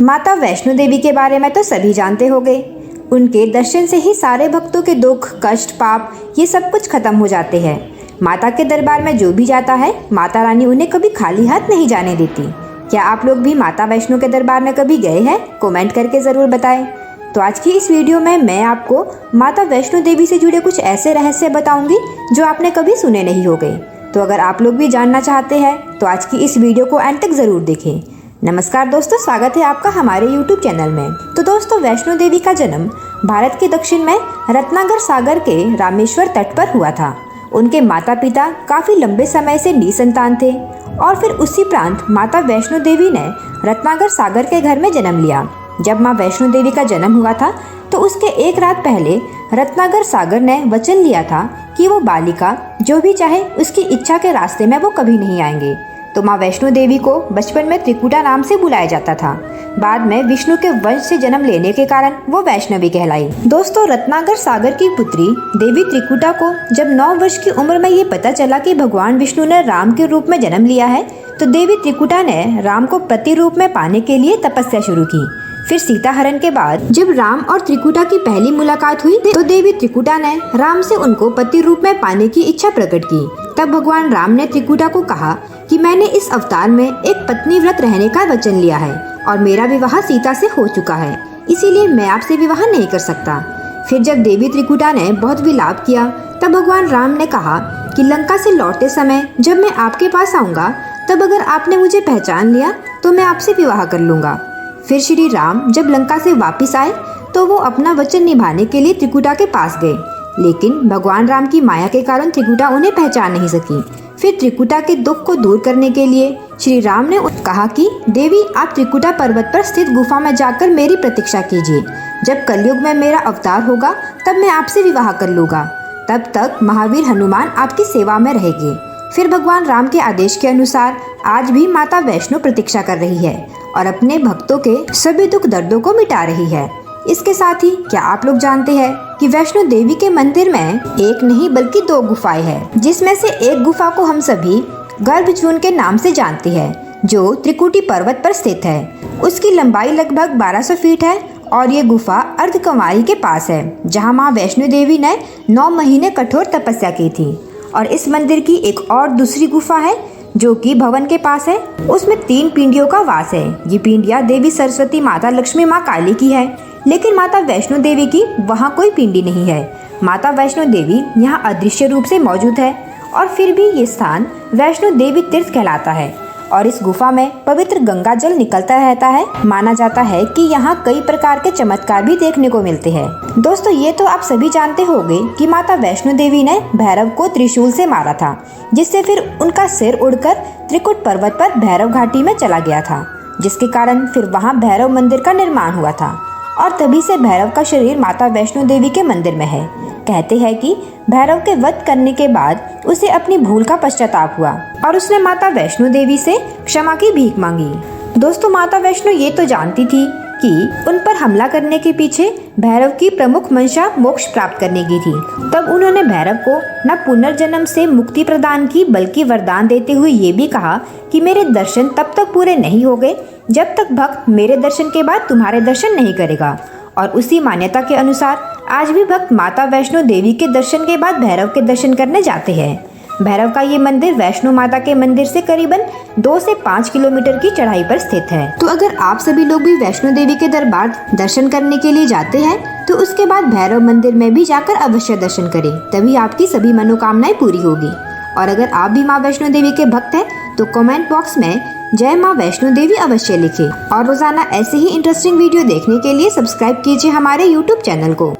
माता वैष्णो देवी के बारे में तो सभी जानते होंगे। उनके दर्शन से ही सारे भक्तों के दुख, कष्ट, पाप ये सब कुछ खत्म हो जाते हैं। माता के दरबार में जो भी जाता है, माता रानी उन्हें कभी खाली हाथ नहीं जाने देती। क्या आप लोग भी माता वैष्णो के दरबार में कभी गए हैं? कमेंट करके ज़रूर बताएं। तो आज की इस वीडियो में मैं आपको माता वैष्णो देवी से जुड़े कुछ ऐसे रहस्य बताऊंगी जो आपने कभी सुने नहीं होंगे। तो अगर आप लोग भी जानना चाहते हैं तो आज की इस वीडियो को अंत तक ज़रूर देखें। नमस्कार दोस्तों, स्वागत है आपका हमारे YouTube चैनल में। तो दोस्तों, वैष्णो देवी का जन्म भारत के दक्षिण में रत्नाकर सागर के रामेश्वर तट पर हुआ था। उनके माता पिता काफ़ी लंबे समय से निसंतान थे और फिर उसी प्रांत माता वैष्णो देवी ने रत्नाकर सागर के घर में जन्म लिया। जब माँ वैष्णो देवी का जन्म हुआ था तो उसके एक रात पहले रत्नाकर सागर ने वचन लिया था कि वो बालिका जो भी चाहे उसकी इच्छा के रास्ते में वो कभी नहीं आएंगे। तो माँ वैष्णो देवी को बचपन में त्रिकुटा नाम से बुलाया जाता था। बाद में विष्णु के वंश से जन्म लेने के कारण वो वैष्णवी कहलाई। दोस्तों, रत्नाकर सागर की पुत्री देवी त्रिकुटा को जब 9 वर्ष की उम्र में ये पता चला कि भगवान विष्णु ने राम के रूप में जन्म लिया है, तो देवी त्रिकुटा ने राम को पति रूप में पाने के लिए तपस्या शुरू की। फिर सीता हरण के बाद जब राम और त्रिकुटा की पहली मुलाकात हुई तो देवी त्रिकुटा ने राम से उनको पति रूप में पाने की इच्छा प्रकट की। तब भगवान राम ने त्रिकुटा को कहा कि मैंने इस अवतार में एक पत्नी व्रत रहने का वचन लिया है और मेरा विवाह सीता से हो चुका है, इसीलिए मैं आपसे विवाह नहीं कर सकता। फिर जब देवी त्रिकुटा ने बहुत विलाप किया तब भगवान राम ने कहा कि लंका से लौटते समय जब मैं आपके पास आऊंगा तब अगर आपने मुझे पहचान लिया तो मैं आपसे विवाह कर लूंगा। फिर श्री राम जब लंका से वापस आए तो वो अपना वचन निभाने के लिए त्रिकुटा के पास गए, लेकिन भगवान राम की माया के कारण त्रिकुटा उन्हें पहचान नहीं सकी। फिर त्रिकुटा के दुख को दूर करने के लिए श्री राम ने कहा कि देवी, आप त्रिकुटा पर्वत पर स्थित गुफा में जाकर मेरी प्रतीक्षा कीजिए। जब कलयुग में मेरा अवतार होगा तब मैं आपसे विवाह कर लूंगा। तब तक महावीर हनुमान आपकी सेवा में रहेंगे। फिर भगवान राम के आदेश के अनुसार आज भी माता वैष्णो प्रतीक्षा कर रही है और अपने भक्तों के सभी दुख दर्दों को मिटा रही है। इसके साथ ही क्या आप लोग जानते हैं कि वैष्णो देवी के मंदिर में एक नहीं बल्कि 2 गुफाएं हैं, जिसमें से एक गुफा को हम सभी गर्भजून के नाम से जानते हैं, जो त्रिकुटी पर्वत पर स्थित है। उसकी लंबाई लगभग 1200 फीट है और ये गुफा अर्धकुंवारी के पास है, जहाँ माँ वैष्णो देवी ने 9 महीने कठोर तपस्या की थी। और इस मंदिर की एक और दूसरी गुफा है जो कि भवन के पास है। उसमें 3 पिंडियों का वास है। ये पिंडियाँ देवी सरस्वती, माता लक्ष्मी, माँ काली की है, लेकिन माता वैष्णो देवी की वहाँ कोई पिंडी नहीं है। माता वैष्णो देवी यहाँ अदृश्य रूप से मौजूद है और फिर भी ये स्थान वैष्णो देवी तीर्थ कहलाता है और इस गुफा में पवित्र गंगा जल निकलता रहता है। माना जाता है कि यहाँ कई प्रकार के चमत्कार भी देखने को मिलते हैं। दोस्तों, ये तो आप सभी जानते होंगे कि माता वैष्णो देवी ने भैरव को त्रिशूल से मारा था, जिससे फिर उनका सिर उड़कर त्रिकुट पर्वत पर भैरव घाटी में चला गया था, जिसके कारण फिर वहाँ भैरव मंदिर का निर्माण हुआ था और तभी से भैरव का शरीर माता वैष्णो देवी के मंदिर में है। कहते हैं कि भैरव के वध करने के बाद उसे अपनी भूल का पश्चाताप हुआ और उसने माता वैष्णो देवी से क्षमा की भीख मांगी। दोस्तों, माता वैष्णो ये तो जानती थी कि उन पर हमला करने के पीछे भैरव की प्रमुख मंशा मोक्ष प्राप्त करने की थी। तब उन्होंने भैरव को न पुनर्जन्म से मुक्ति प्रदान की बल्कि वरदान देते हुए ये भी कहा कि मेरे दर्शन तब तक पूरे नहीं हो गए जब तक भक्त मेरे दर्शन के बाद तुम्हारे दर्शन नहीं करेगा। और उसी मान्यता के अनुसार आज भी भक्त माता वैष्णो देवी के दर्शन के बाद भैरव के दर्शन करने जाते हैं। भैरव का ये मंदिर वैष्णो माता के मंदिर से करीबन 2 से 5 किलोमीटर की चढ़ाई पर स्थित है। तो अगर आप सभी लोग भी वैष्णो देवी के दरबार दर्शन करने के लिए जाते हैं तो उसके बाद भैरव मंदिर में भी जाकर अवश्य दर्शन करें, तभी आपकी सभी मनोकामनाएं पूरी होगी। और अगर आप भी माँ वैष्णो देवी के भक्त हैं तो कमेंट बॉक्स में जय माँ वैष्णो देवी अवश्य लिखें और रोजाना ऐसे ही इंटरेस्टिंग वीडियो देखने के लिए सब्सक्राइब कीजिए हमारे YouTube चैनल को।